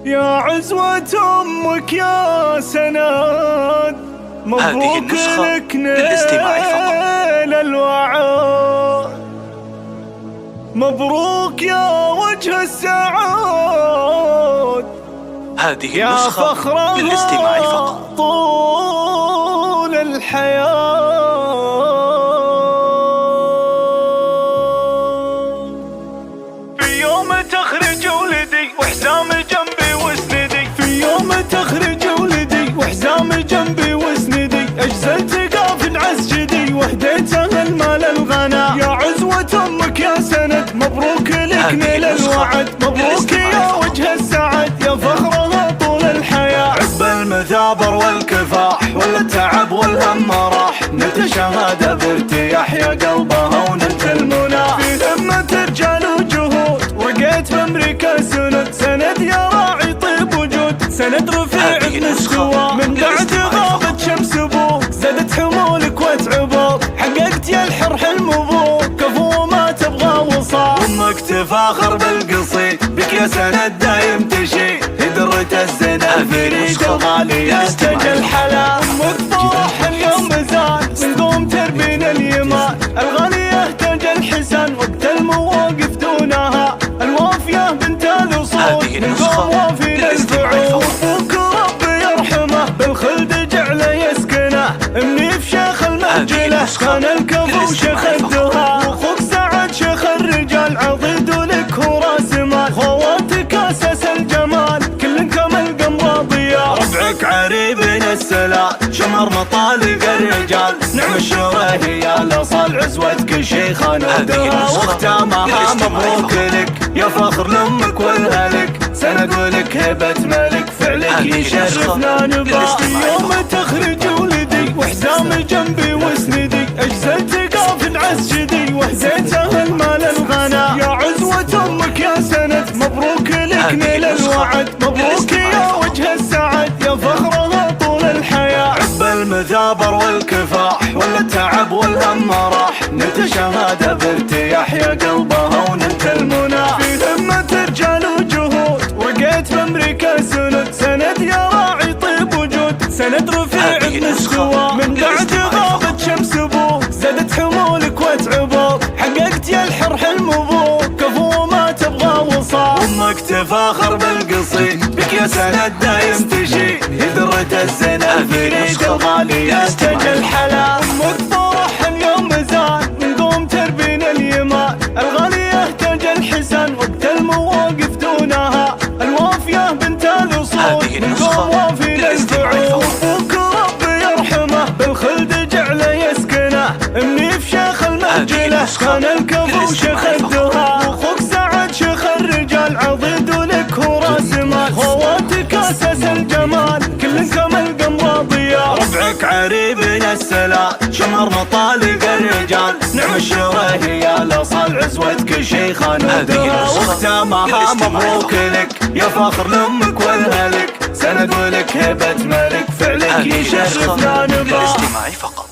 يا عزوة أمك يا سند، مبروك لك نيل الوعد، مبروك يا وجه السعاد، هذه النسخة للاستماع فقط طول الحياة. في يوم تخرج ولدي وحزامي جنبي وسندي، في يوم تخرج ولدي وحزامي جنبي وسندي، أجزلت قافل عسجدي وهديته المال الغنى. يا عزوة أمك يا سند، مبروك لك نيل الوعد، مبروك يا وجه السعد، يا فخرها طول الحياة. عقب المثابر والكفاح والتعب والهم راح، نلت الشهادة بارتياح يا قلبها ونلت المنى. في همة رجال وجهود ورقيت بأمريكا سند، سند يا راعي طيب وجود، سند رفيع بمستوى، من بعد غابت شمس ابوك زادت حمولك وتعبوك، حققت يا الحر حلم ابوك كفو ما تبغى وصال. امك تفاخر بالقصيد بك يا سند دايم تشيد، درة الزنا فريد الغالية تج الحلا. امك فرح اليوم زاد من قوم تربين اليمان، الغالية تج الحسن وقت المواقف دونها، الوافية بنت الاصول من قوم وافين الفعول. ابوك ربي يرحمه بالخلد جعله يسكنه، امني في شيخ المرجله كان الكفو شيخ الدهى، واخوك سعد شيخ الرجال عضيد ولك هو راس مال، خواتك اساس الجمال كل كمل قمر ضياء. ربعك عريبين السلال شمر مطالق الرجال، نعم الشره هي الاصال عزوتك شيخان ودها واختامها. مبروك لك يا فخر لامك والهلك، سند ولك هبه ملك فعلك يشرفنا نبا. يوم تخرج ولدي وحزامي جنبي وسندي، اجزلت قافل عسجدي وهديته المال الغنى. يا عزوة امك يا سند، مبروك لك نيل الوعد، مبروك يا وجه السعد، يا فخرها طول الحياة. عقب المثابر والكفاح والتعب والهم راح، نلت شهادة بارتياح يا قلبها ونلت المنى. في همة رجال وجهود ورقيت بأمريكا سند، سند يا راعي طيب وجود، سند رفيع بمستوى، من بعد غابت شمس ابوك زادت حمولك وتعبوك، حققت يا الحر حلم ابوك كفو ما تبغى وصال. امك تفاخر بالقصيد بك يا سند دايم تشيد، درة الزنا فريد الغالية تج الحلا. امك فرح اليوم زاد من قوم تربين اليمان، الغالية تج الحسن وقت المواقف دونها، الوافية بنت الاصول من قوم وافين الفعول. ابوك ربي يرحمه بالخلد جعله يسكنه، امني في شيخ المرجله كان الكفو شيخ الدهى، واخوك سعد شيخ الرجال عضيد ولك هو راس مال، خواتك اساس الجمال كل كمل قمر ضياء. ربعك عريبين السلال شمر مطالق الرجال، نعم الشره هي الاصال عزوتك شيخان ودها واختامها. مبروك لك يا فخر لامك والهلك، سند ولك هبه ملك فعلك يشرفنا نبا. للاستماع فقط.